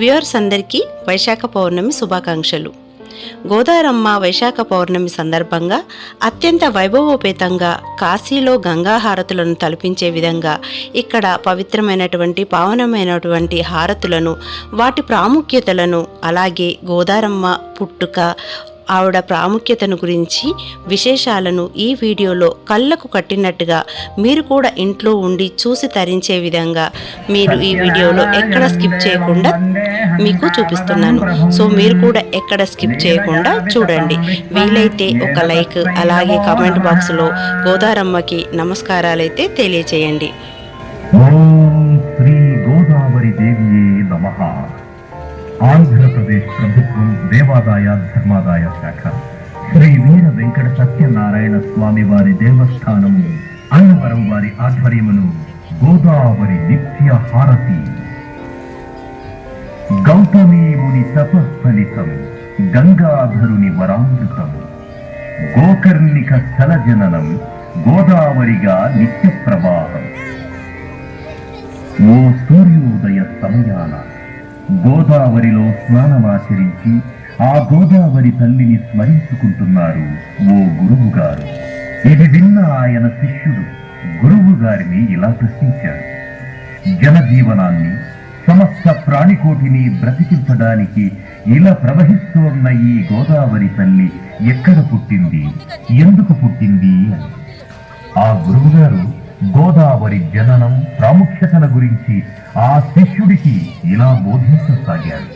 Viewers అందరికీ వైశాఖ పౌర్ణమి శుభాకాంక్షలు. గోదారమ్మ వైశాఖ పౌర్ణమి సందర్భంగా అత్యంత వైభవోపేతంగా కాశీలో గంగా హారతులను తలపించే విధంగా ఇక్కడ పవిత్రమైనటువంటి పావనమైనటువంటి హారతులను, వాటి ప్రాముఖ్యతలను, అలాగే గోదారమ్మ పుట్టుక, ఆవిడ ప్రాముఖ్యతను గురించి విశేషాలను ఈ వీడియోలో కళ్ళకు కట్టినట్టుగా మీరు కూడా ఇంట్లో ఉండి చూసి తరించే విధంగా మీరు ఈ వీడియోలో ఎక్కడ స్కిప్ చేయకుండా మీకు చూపిస్తున్నాను. సో మీరు కూడా ఎక్కడ స్కిప్ చేయకుండా చూడండి. వీలైతే ఒక లైక్, అలాగే కామెంట్ బాక్స్లో గోదారమ్మకి నమస్కారాలైతే తెలియచేయండి. ఓం శ్రీ గోదావరి దేవియే నమః. ఆంధ్రప్రదేశ్ ప్రభుత్వం దేవాదాయ ధర్మాదాయ శాఖ శ్రీ వీర వెంకట సత్యనారాయణ స్వామి వారి దేవస్థానము అన్నవరం వారి ఆధ్వర్యమును గోదావరి నిత్య హారతి. గౌతమీ ముని తపఫలితం, గంగాధరుని వరామృతం, గోకర్ణిక స్థల జననం, గోదావరిగా నిత్య ప్రవాహం. ఓ సూర్యోదయ సమయాన గోదావరిలో స్నానమాచరించి ఆ గోదావరి తల్లిని స్మరించుకుంటున్నారు ఓ గురువు గారు. ఇది విన్న ఆయన శిష్యుడు గురువు గారిని ఇలా ప్రశ్నించారు: జనజీవనాన్ని, సమస్త ప్రాణికోటిని బ్రతికించడానికి ఇలా ప్రవహిస్తోన్న ఈ గోదావరి తల్లి ఎక్కడ పుట్టింది, ఎందుకు పుట్టింది అని. ఆ గురువుగారు గోదావరి జననం ప్రాముఖ్యతల గురించి ఆ శిష్యుడికి ఇలా బోధించసాగారు.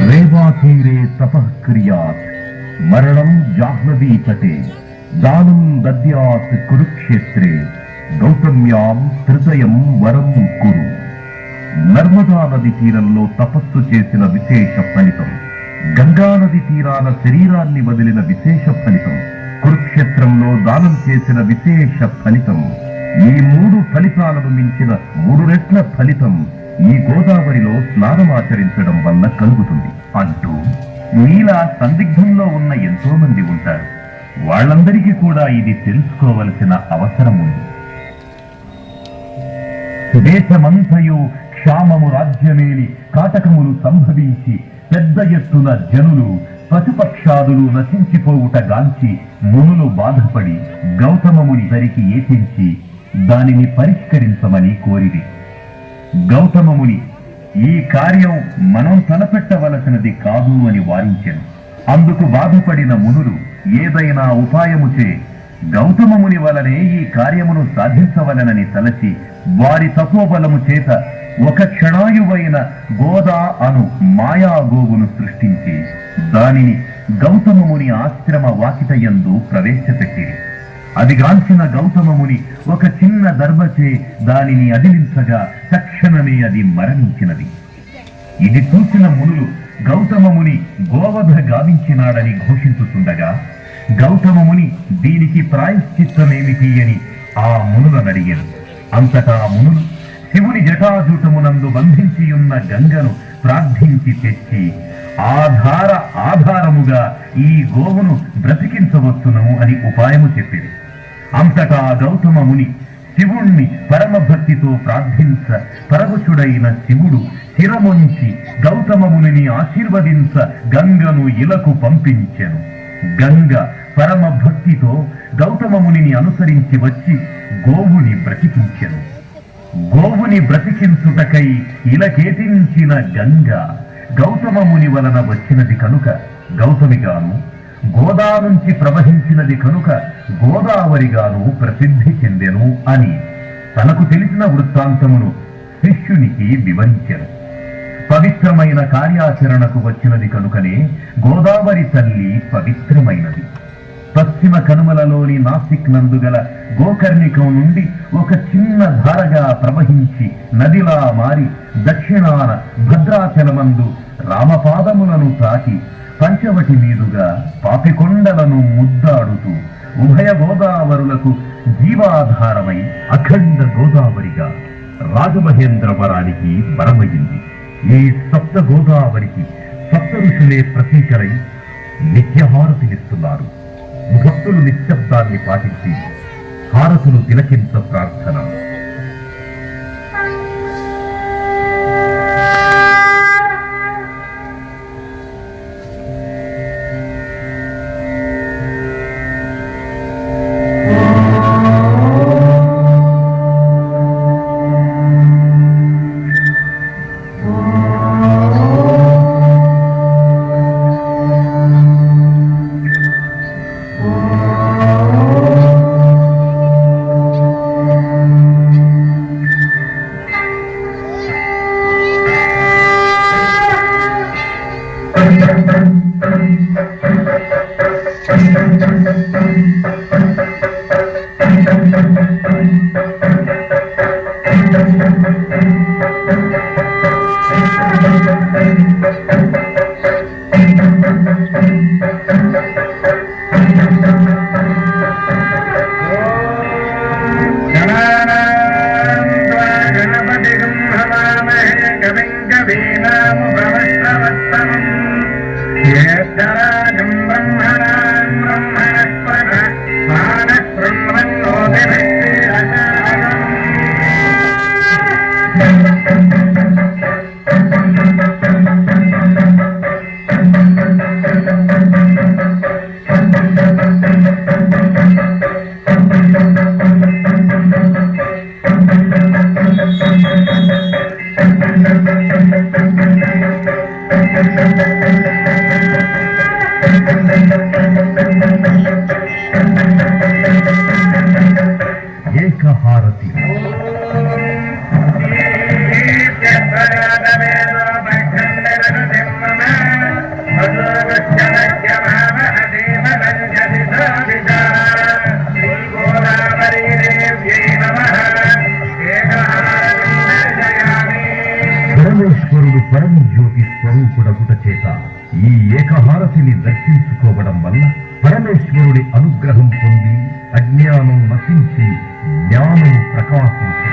రేవాతీరే తపఃక్రియాత్, మరణం జాహ్నవీ తటే, దానం దద్యాత్ కురుక్షేత్రే, గౌతమ్యాం హృదయం వరం కురు. నర్మదా నది తీరంలో తపస్సు చేసిన విశేష ఫలితం, గంగా నది తీరాన శరీరాన్ని వదిలిన విశేష ఫలితం, కురుక్షేత్రంలో దానం చేసిన విశేష ఫలితం, ఈ 3 ఫలితాలను మించిన 3 రెట్ల ఫలితం ఈ గోదావరిలో స్నానమాచరించడం వల్ల కలుగుతుంది అంటూ నీలా సందిగ్ధంలో ఉన్న ఎంతో మంది ఉంటారు. వాళ్ళందరికీ కూడా ఇది తెలుసుకోవలసిన అవసరం ఉంది. దేశమంతయు క్షామము రాజ్యమేలి కాటకములు సంభవించి పెద్ద ఎత్తున జనులు పశుపక్షాదులు నశించిపోవుట గాంచి మునులు బాధపడి గౌతమముని దరికి ఏపించి దానిని పరిష్కరించమని కోరిది. గౌతమముని ఈ కార్యం మనం తలపెట్టవలసినది కాదు అని వారించెను. అందుకు బాధపడిన మునులు ఏదైనా ఉపాయముచే గౌతమముని వలనే ఈ కార్యమును సాధించవలనని తలచి వారి తపోబలము చేత ఒక క్షణాయువైన గోదా అను మాయాగోవును సృష్టించి దానిని గౌతమముని ఆశ్రమ వాకిటయందు ప్రవేశపెట్టిరి. అది గాంచిన గౌతమముని ఒక చిన్న దర్భచే దానిని అదిలించగా తక్షణమే అది మరణించినది. ఇది చూసిన మునులు గౌతమముని గోవధ గావించినాడని ఘోషించుతుండగా గౌతమముని దీనికి ప్రాయశ్చిత్తమేమిటి అని ఆ మునులనడిగారు. అంతటా మునులు శివుని జటాజూటమునందు బంధించియున్న గంగను ప్రార్థించి తెచ్చి ఆధారముగా ఈ గోవును బ్రతికించవచ్చును అని ఉపాయము చెప్పిరి. అంతటా గౌతమ ముని శివుణ్ణి పరమభక్తితో ప్రార్థించ పరవశుడైన శివుడు శిరముంచి గౌతమ మునిని ఆశీర్వదించ గంగను ఇలకు పంపించెను. గంగ పరమభక్తితో గౌతమ మునిని అనుసరించి వచ్చి గోవుని బ్రతికించెను. గోవుని బ్రతికించుటకై ఇలకేటించిన గంగ గౌతమ ముని వలన వచ్చినది కనుక గౌతమిగాను, గోదా నుంచి ప్రవహించినది కనుక గోదావరిగాను ప్రసిద్ధి చెందెను అని తనకు తెలిసిన వృత్తాంతమును శిష్యునికి వివరించెను. పవిత్రమైన కార్యాచరణకు వచ్చినది కనుకనే గోదావరి తల్లి పవిత్రమైనది. పశ్చిమ కనుమలలోని నాసిక్ నందు గల గోకర్ణికం నుండి ఒక చిన్న ధారగా ప్రవహించి నదిలా మారి దక్షిణాన భద్రాచలమందు రామపాదములను తాకి పంచవటి మీదుగా పాపికొండలను ముద్దాడుతూ ఉభయ గోదావరులకు జీవాధారమై అఖండ గోదావరిగా రాజమహేంద్రవరానికి వరమయ్యింది. ఈ సప్త గోదావరికి సప్త ఋషులే ప్రతీకలై నిత్యహారతినిస్తున్నారు. భక్తులు నిశ్శబ్దాన్ని పాటించి హారతులు తిలకించ ప్రార్థన. ఏకహారతి పరమేశ్వరుడు పరమ జ్యోతి స్వరూపుడగుట చేత ఈ ఏకహారతిని దర్శించుకోవడం వల్ల పరమేశ్వరుడి అనుగ్రహం పొంది అజ్ఞానం నశించి జ్ఞానం ప్రకాశించి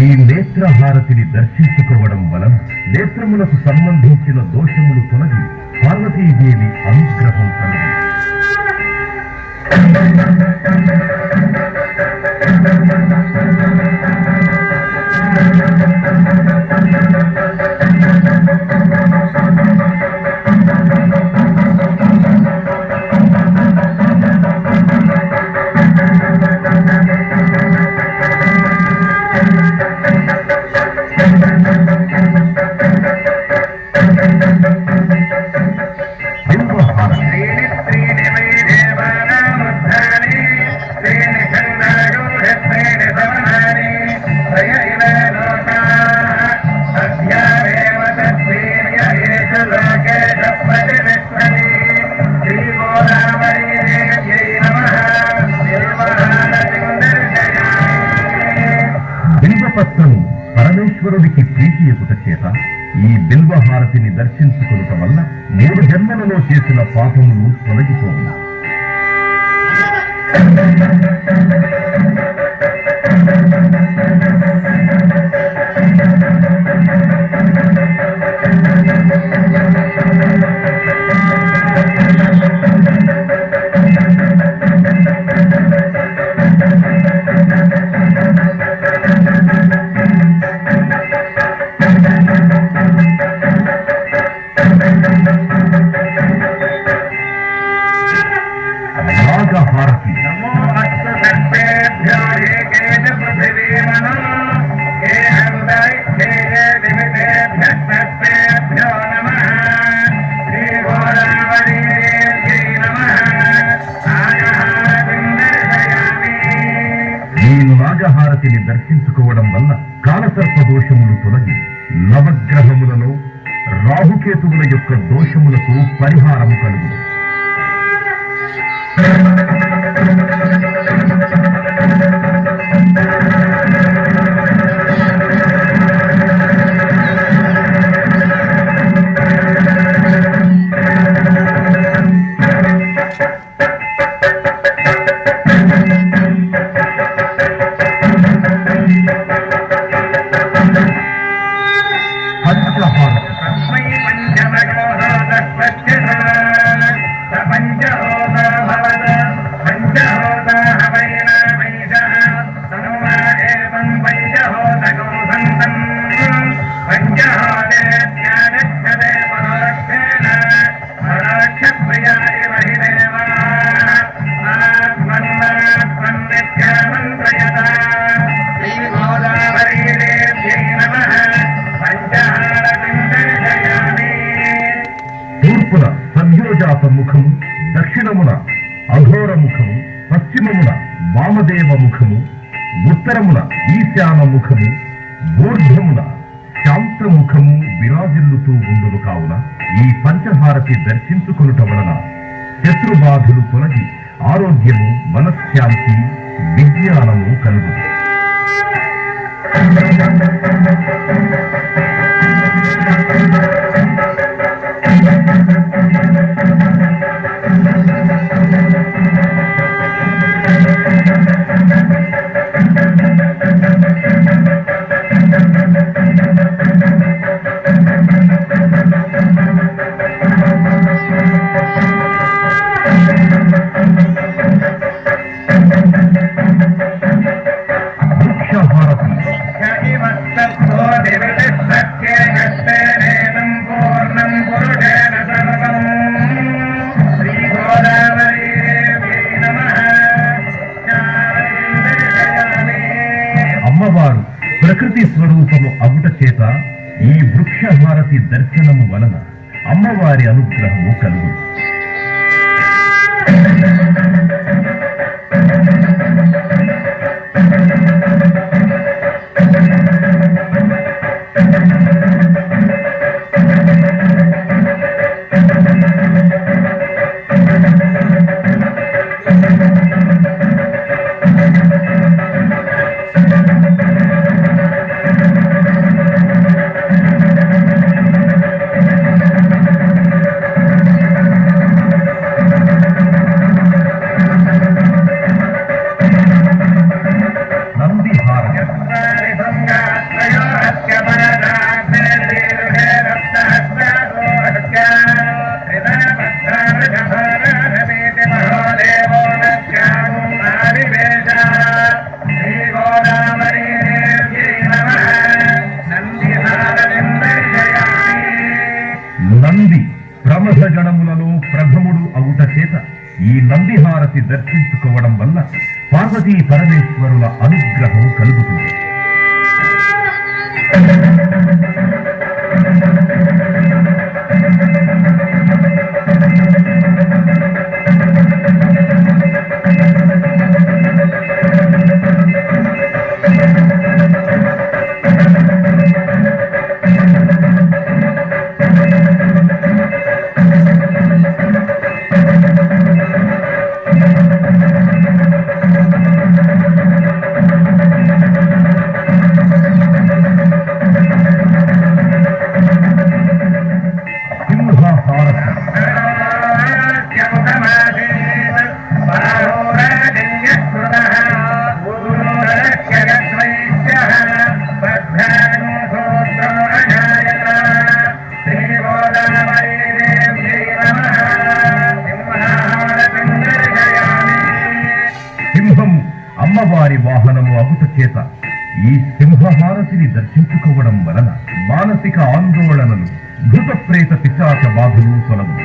ఈ నేత్రహారతిని దర్శించుకోవడం వలన నేత్రములకు సంబంధించిన దోషములు తొలగి పార్వతీదేవి అనుగ్రహం కలిగి బిల్వపత్రము పరమేశ్వరుడికి ప్రీతి ఎగుట చేత ఈ బిల్వహారతిని దర్శించుకొనుట వల్ల 3 జన్మలలో చేసిన పాపములు తొలగిపోవు. నాగహారతి ఈ నాగహారతిని దర్శించుకోవడం వల్ల కాలసర్ప దోషములు తొలగి నవగ్రహములలో రాహుకేతువుల యొక్క దోషములకు పరిహారము కలుగును. పంచహారతి దక్షిణమున అఘోర ముఖము, పశ్చిమమున వామదేవ ముఖము, ఉత్తరమున ఈశాన ముఖము, ఊర్ధ్వమున శాంతముఖము విరాజిల్లుతూ ఉండును కావున ఈ పంచహారతి దర్శించుకొనుట వలన శత్రుబాధలు తొలగి ఆరోగ్యము, మనశ్శాంతి, విజ్ఞానము కలుగు. అమ్మవారు ప్రకృతి స్వరూపము అగుట చేత ఈ వృక్షహారతి దర్శనము వలన అమ్మవారి అనుగ్రహము కలుగు. నంది ప్రమథ గణములలో ప్రథముడు అగుట చేత ఈ నందిహారతి దర్శించుకోవడం వల్ల పార్వతీ పరమేశ్వరుల అనుగ్రహం కలుగుతుంది. సింహము అమ్మవారి వాహనము అగుట చేత ఈ సింహహారతిని దర్శించుకోవడం వలన మానసిక ఆందోళనలు, భూత ప్రేత పిశాచ బాధలు తొలగు.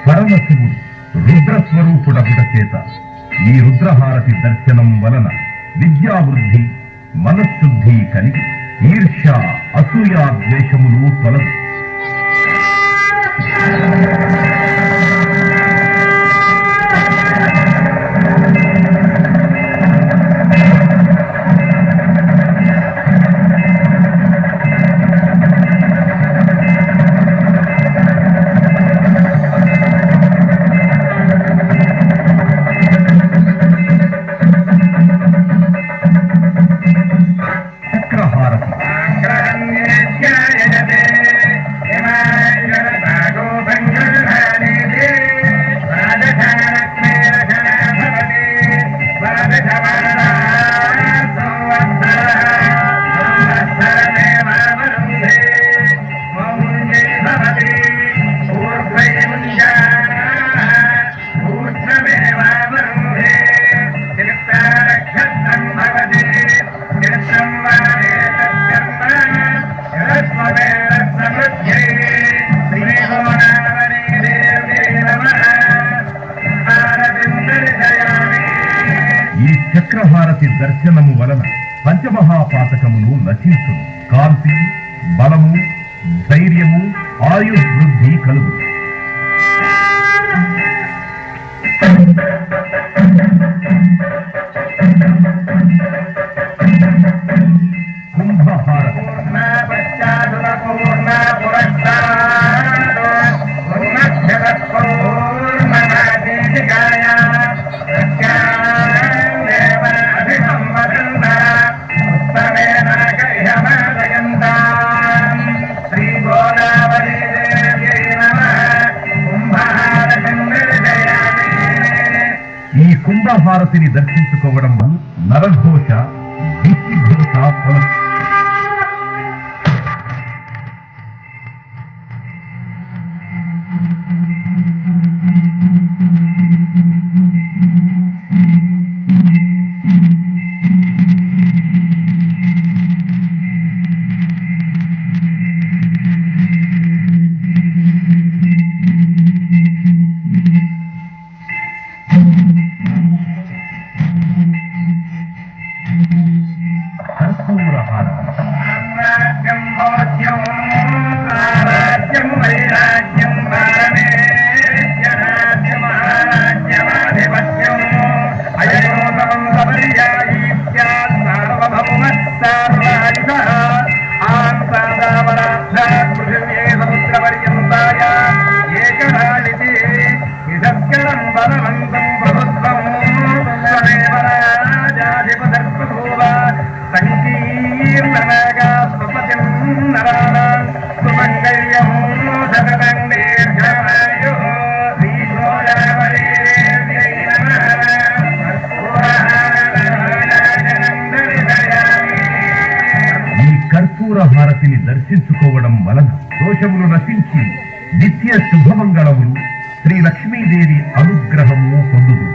పరమశివుడు రుద్రస్వరూపుడగుట చేత ఈ రుద్రహారతి దర్శనం వలన విద్యావృద్ధి, మనశుద్ధి కలిగి ఈర్ష్య, అసూయ, ద్వేషములు తొలగు. ఈ చక్రహారతి దర్శనము వలన పంచమహాపాతకములు నశించును. కాంతి, బలము, ధైర్యము, ఆయుర్వృద్ధి కలుగు. కుంభహారతి ఈ కుంభహారతిని దర్శించుకోవడం వల్ల నరఘోష, దిష్టిఘోష హారతిని దర్శించుకోవడం వలన దోషములు నశించి నిత్య శుభమంగళములు, శ్రీ లక్ష్మీదేవి అనుగ్రహము పొందుదు.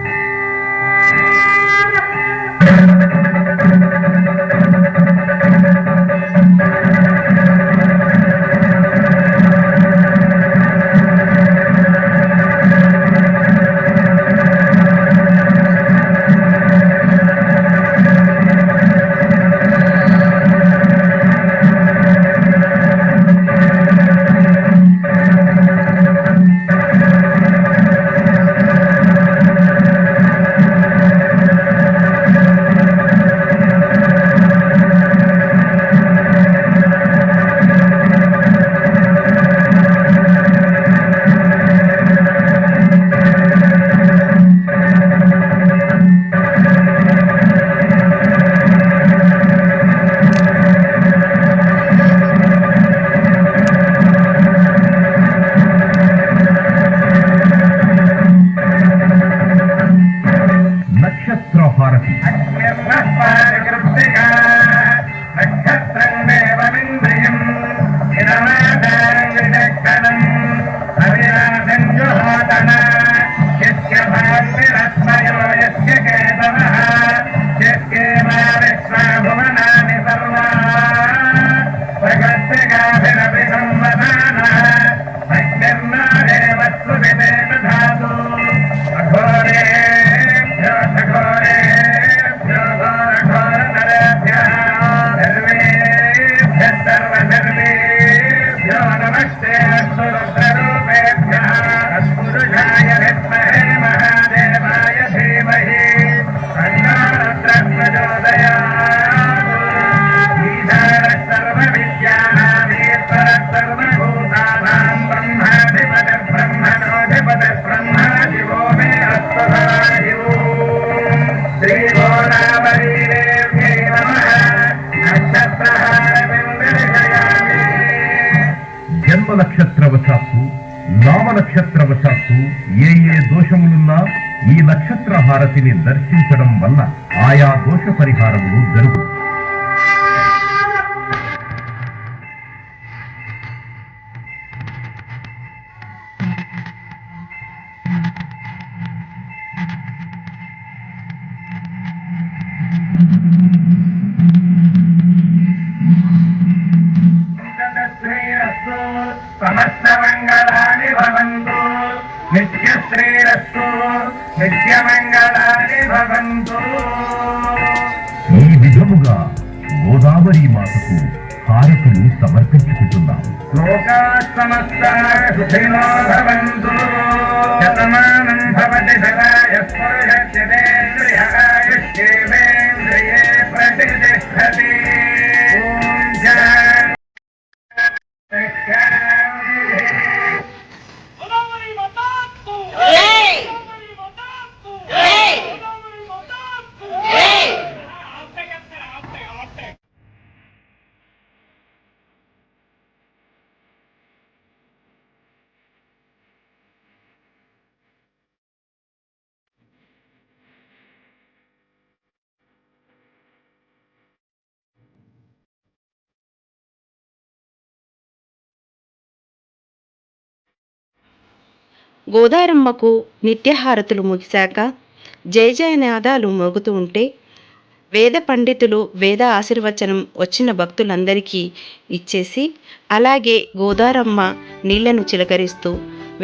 నక్షత్రవశాత్తు, నామ నక్షత్రవశాత్తు ఏ దోషములున్నా ఈ నక్షత్ర హారతిని దర్శించడం వల్ల ఆయా దోష పరిహారములు జరుగు. సమస్తమంగళాని భవంతు నిత్యశ్రీరస్తు నిత్యమంగళాని భవంతు. ఈ విధముగా గోదావరి మాతకు హారతులు సమర్పించుకుంటున్నాం. లోకా సమస్తాః సుఖినో భవంతు. శతమానం భవతి శతాయః పురుషస్యేంద్రియాయుష్యేంద్రియే ప్రతిష్టతి. ఓం శాంతి. గోదావరి మాతాకు జై గోదావరి మాతాకు జై గోదావరి మాతాకు జై. ఆప్తే గోదారమ్మకు నిత్యహారతులు ముగిశాక జయ జయనాదాలు మోగుతూ ఉంటే వేద పండితులు వేద ఆశీర్వచనం వచ్చిన భక్తులందరికీ ఇచ్చేసి అలాగే గోదారమ్మ నీళ్లను చిలకరిస్తూ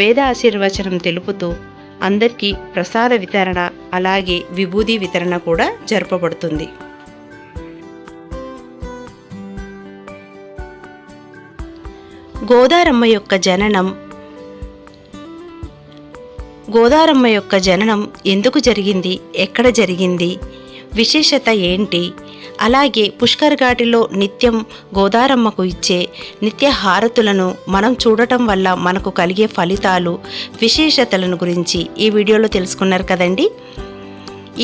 వేద ఆశీర్వచనం తెలుపుతూ అందరికీ ప్రసాద వితరణ అలాగే విభూది వితరణ కూడా జరపబడుతుంది. గోదారమ్మ యొక్క జననం ఎందుకు జరిగింది, ఎక్కడ జరిగింది, విశేషత ఏంటి, అలాగే పుష్కర్ ఘాటిలో నిత్యం గోదారమ్మకు ఇచ్చే నిత్య హారతులను మనం చూడటం వల్ల మనకు కలిగే ఫలితాలు, విశేషతలను గురించి ఈ వీడియోలో తెలుసుకున్నారు కదండి.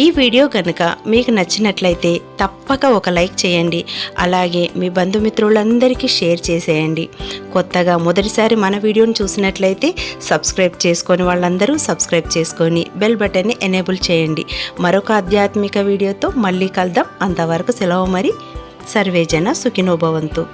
ఈ వీడియో కనుక మీకు నచ్చినట్లయితే తప్పక ఒక లైక్ చేయండి. అలాగే మీ బంధుమిత్రులందరికీ షేర్ చేసేయండి. కొత్తగా మొదటిసారి మన వీడియోని చూసినట్లయితే సబ్స్క్రైబ్ చేసుకొని వాళ్ళందరూ సబ్స్క్రైబ్ చేసుకొని బెల్ బటన్ని ఎనేబుల్ చేయండి. మరొక ఆధ్యాత్మిక వీడియోతో మళ్ళీ కలుద్దాం. అంతవరకు సెలవు. మరి సర్వేజన సుఖినో భవంతు.